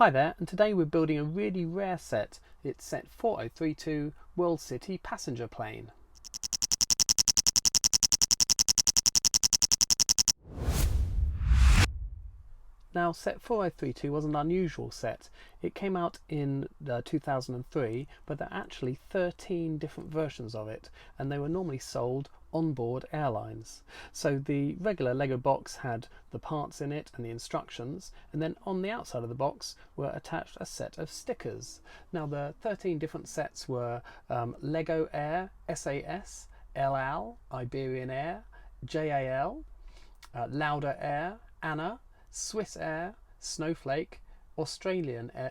Hi there, and today we're building a really rare set. It's set 4032 World City passenger plane. Now, set 4032 was an unusual set. It came out in 2003, but there are actually 13 different versions of it, and they were normally sold on board Airlines. So the regular Lego box had the parts in it and the instructions, and then on the outside of the box were attached a set of stickers. Now, the 13 different sets were Lego Air, SAS, El Al, Iberian Air, JAL, Lauda Air, Anna, Swiss Air, Snowflake, Austrian Air,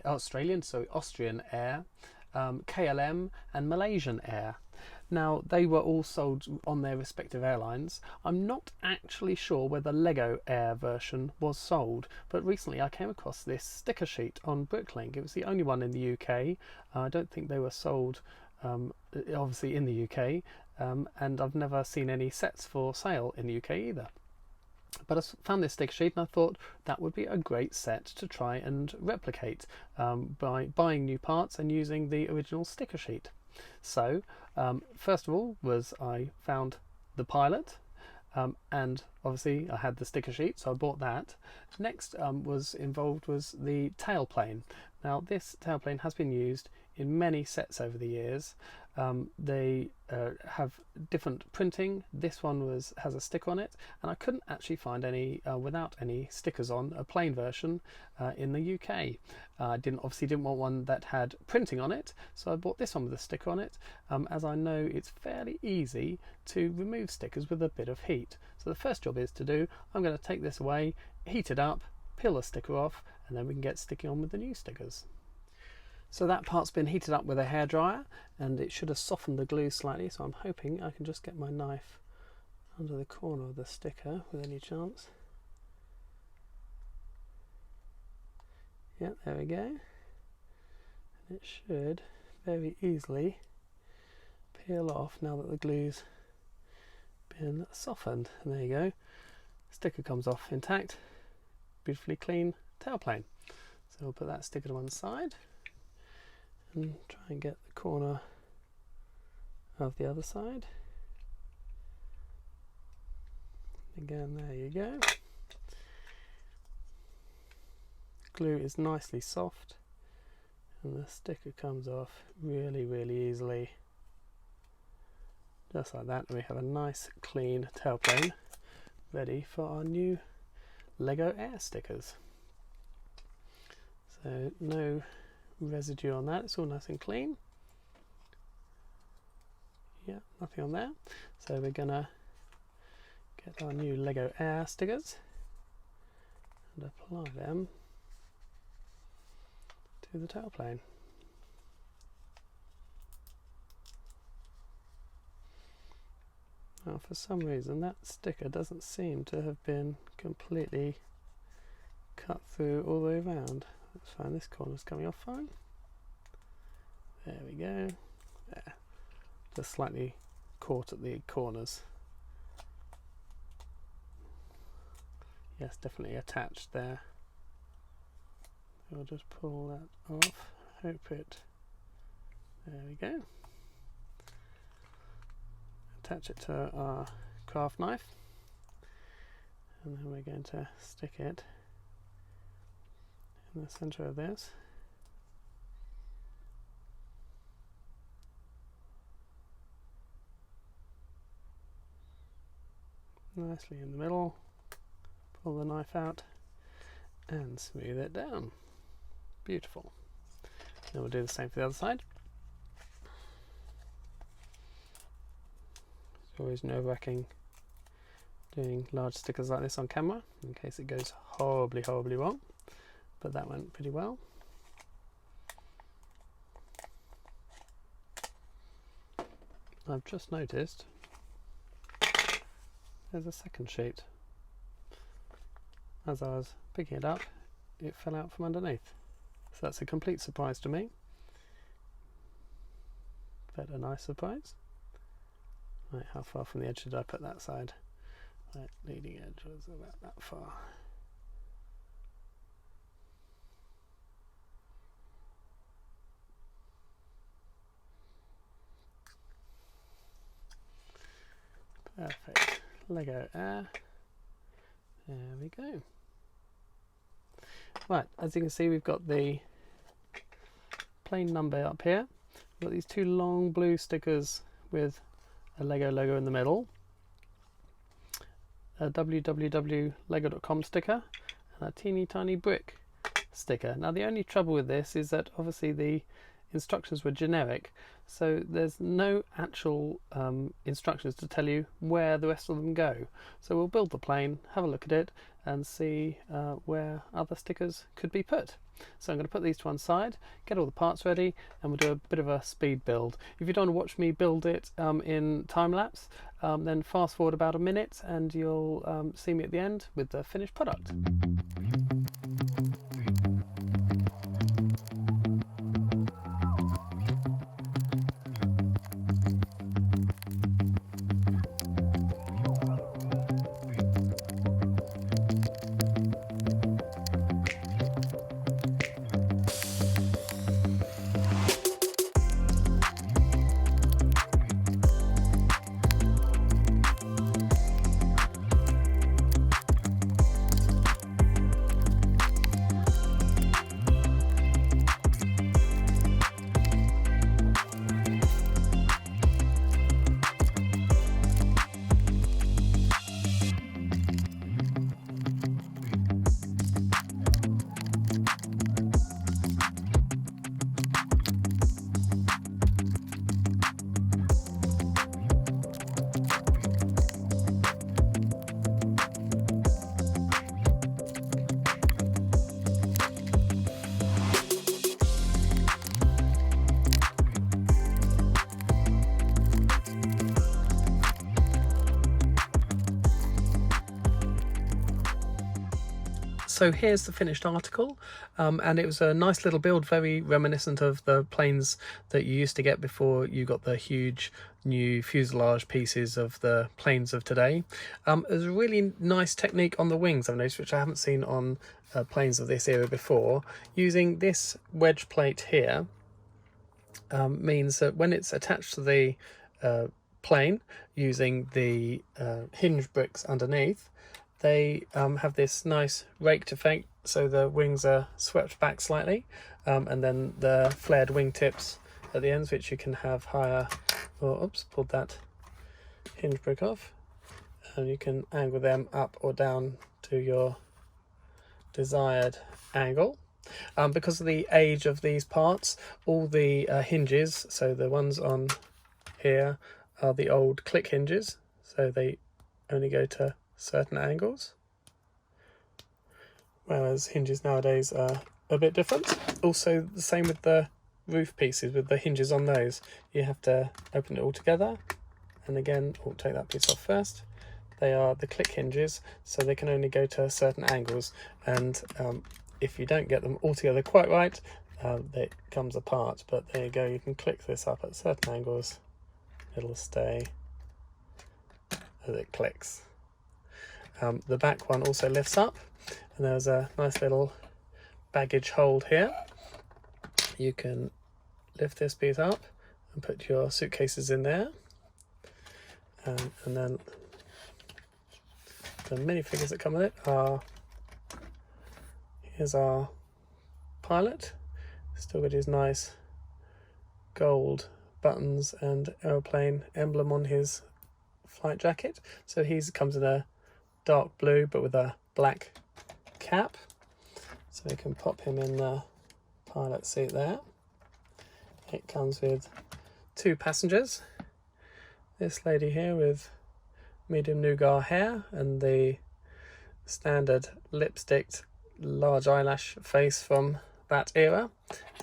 KLM and Malaysian Air. Now, they were all sold on their respective airlines. I'm not actually sure whether Lego Air version was sold, but recently I came across this sticker sheet on Bricklink. It was the only one in the UK. I don't think they were sold obviously in the UK, and I've never seen any sets for sale in the UK either. But I found this sticker sheet and I thought that would be a great set to try and replicate by buying new parts and using the original sticker sheet. So first of all I found the pilot, and obviously I had the sticker sheet, so I bought that. Next was the tailplane. Now, this tailplane has been used in many sets over the years. They have different printing. This one has a sticker on it, and I couldn't actually find any without any stickers on a plain version in the UK. I obviously didn't want one that had printing on it, so I bought this one with a sticker on it, as I know it's fairly easy to remove stickers with a bit of heat. So the first job is I'm going to take this away, heat it up, peel the sticker off, and then we can get sticking on with the new stickers. So that part's been heated up with a hairdryer, and it should have softened the glue slightly, so I'm hoping I can just get my knife under the corner of the sticker with any chance. Yeah, there we go. And it should very easily peel off now that the glue's been softened. And there you go. Sticker comes off intact. Beautifully clean tailplane. So we'll put that sticker to one side and try and get the corner of the other side. Again, there you go. Glue is nicely soft and the sticker comes off really easily, just like that, and we have a nice clean tailplane ready for our new Lego Air stickers. So no residue on that, it's all nice and clean. Yeah, nothing on there. So we're gonna get our new Lego Air stickers and apply them to the tailplane. Now, for some reason that sticker doesn't seem to have been completely cut through all the way around. That's fine, this corner's coming off fine. There we go. There. Just slightly caught at the corners. Yes, definitely attached there. I'll just pull that off. Hope it. There we go. Attach it to our craft knife, and then we're going to stick it in the center of this. Nicely in the middle. Pull the knife out and smooth it down. Beautiful. Then we'll do the same for the other side. It's always nerve-wracking doing large stickers like this on camera in case it goes horribly wrong, but that went pretty well. I've just noticed there's a second sheet. As I was picking it up, it fell out from underneath. So that's a complete surprise to me, but a nice surprise. Right, how far from the edge did I put that side? Right, leading edge was about that far. Perfect. Lego Air. There we go. Right, as you can see, we've got the plane number up here. We've got these two long blue stickers with a Lego logo in the middle, a www.lego.com sticker, and a teeny tiny brick sticker. Now the only trouble with this is that obviously the instructions were generic, so there's no actual instructions to tell you where the rest of them go. So we'll build the plane, have a look at it, and see where other stickers could be put. So I'm going to put these to one side, get all the parts ready, and we'll do a bit of a speed build. If you don't want to watch me build it in time-lapse, then fast forward about a minute and you'll see me at the end with the finished product. So here's the finished article, and it was a nice little build, very reminiscent of the planes that you used to get before you got the huge new fuselage pieces of the planes of today. There's a really nice technique on the wings, I've noticed, which I haven't seen on planes of this era before. Using this wedge plate here means that when it's attached to the plane, using the hinge bricks underneath, they have this nice raked effect, so the wings are swept back slightly, and then the flared wingtips at the ends, which you can have higher. Oh, oops, pulled that hinge brick off, and you can angle them up or down to your desired angle. Because of the age of these parts, all the hinges, so the ones on here are the old click hinges, so they only go to certain angles, whereas hinges nowadays are a bit different. Also the same with the roof pieces, with the hinges on those, you have to open it all together, and again, we'll take that piece off first. They are the click hinges, so they can only go to certain angles, and if you don't get them all together quite right, it comes apart. But there you go, you can click this up at certain angles, it'll stay as it clicks. The back one also lifts up, and there's a nice little baggage hold here. You can lift this piece up and put your suitcases in there, and then the minifigures that come with it are, here's our pilot, still got his nice gold buttons and aeroplane emblem on his flight jacket, so he comes in a dark blue but with a black cap, so we can pop him in the pilot seat there. It comes with two passengers, this lady here with medium nougat hair and the standard lipsticked large eyelash face from that era,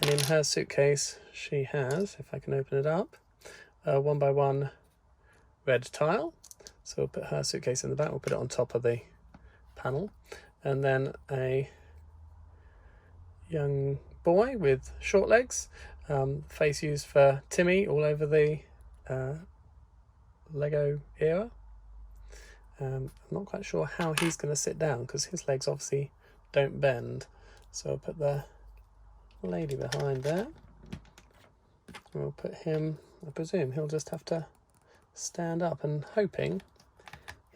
and in her suitcase she has, if I can open it up, a 1x1 red tile. So we'll put her suitcase in the back, we'll put it on top of the panel, and then a young boy with short legs, face used for Timmy all over the Lego era. I'm not quite sure how he's going to sit down because his legs obviously don't bend, so I'll put the lady behind there. We'll put him, I presume he'll just have to stand up, and hoping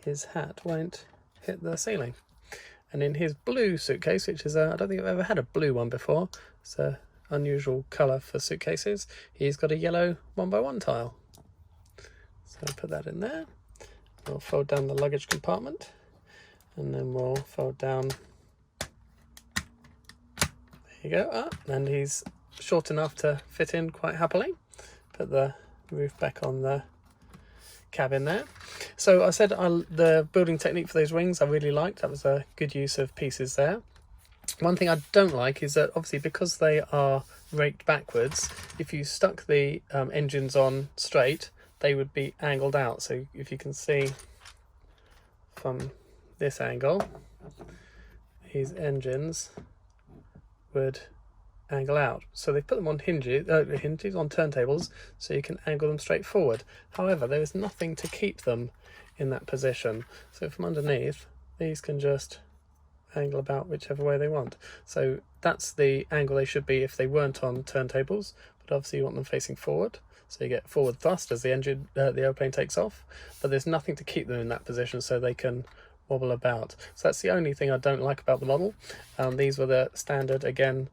his hat won't hit the ceiling. And in his blue suitcase, which is I don't think I've ever had a blue one before, it's an unusual colour for suitcases, he's got a yellow 1x1 tile. So put that in there. We'll fold down the luggage compartment, and then we'll fold down, there you go, and he's short enough to fit in quite happily. Put the roof back on the cabin there. So I said the building technique for those wings I really liked. That was a good use of pieces there. One thing I don't like is that obviously because they are raked backwards, if you stuck the engines on straight, they would be angled out. So if you can see from this angle, these engines would angle out. So they put them on hinges on turntables, so you can angle them straight forward. However, there is nothing to keep them in that position. So from underneath, these can just angle about whichever way they want. So that's the angle they should be if they weren't on turntables, but obviously you want them facing forward. So you get forward thrust as the airplane takes off, but there's nothing to keep them in that position so they can wobble about. So that's the only thing I don't like about the model. These were the standard, again,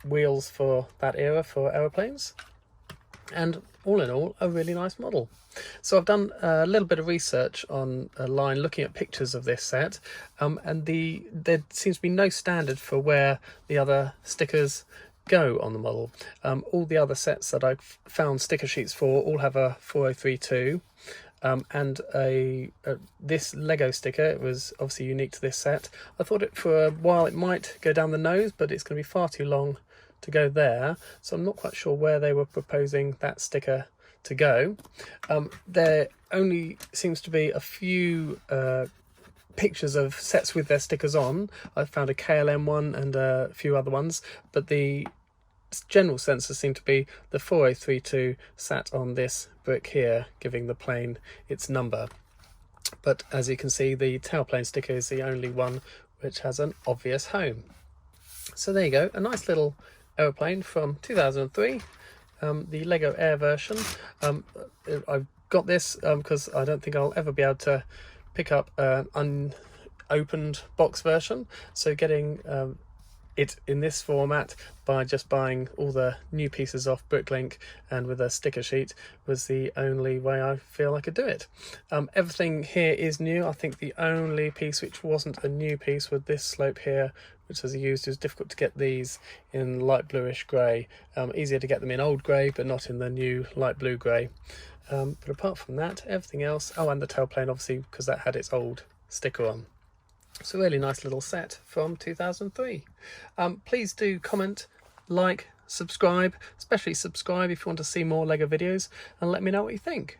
wheels for that era for aeroplanes, and all in all a really nice model. So I've done a little bit of research online looking at pictures of this set, and there seems to be no standard for where the other stickers go on the model. All the other sets that I've found sticker sheets for all have a 4032 and this Lego sticker. It was obviously unique to this set. I thought for a while it might go down the nose, but it's going to be far too long to go there, so I'm not quite sure where they were proposing that sticker to go. There only seems to be a few pictures of sets with their stickers on. I found a KLM one and a few other ones, but the general sense seemed to be the 4032 sat on this brick here, giving the plane its number. But as you can see, the tailplane sticker is the only one which has an obvious home. So there you go, a nice little aeroplane from 2003, the Lego Air version. I've got this because I don't think I'll ever be able to pick up an unopened box version, so getting it in this format by just buying all the new pieces off Bricklink and with a sticker sheet was the only way I feel I could do it. Everything here is new. I think the only piece which wasn't a new piece was this slope here, which as used, it was difficult to get these in light bluish grey. Easier to get them in old grey, but not in the new light blue grey. But apart from that, everything else, and the tailplane obviously, because that had its old sticker on. It's a really nice little set from 2003. Please do comment, like, subscribe, especially subscribe if you want to see more Lego videos, and let me know what you think.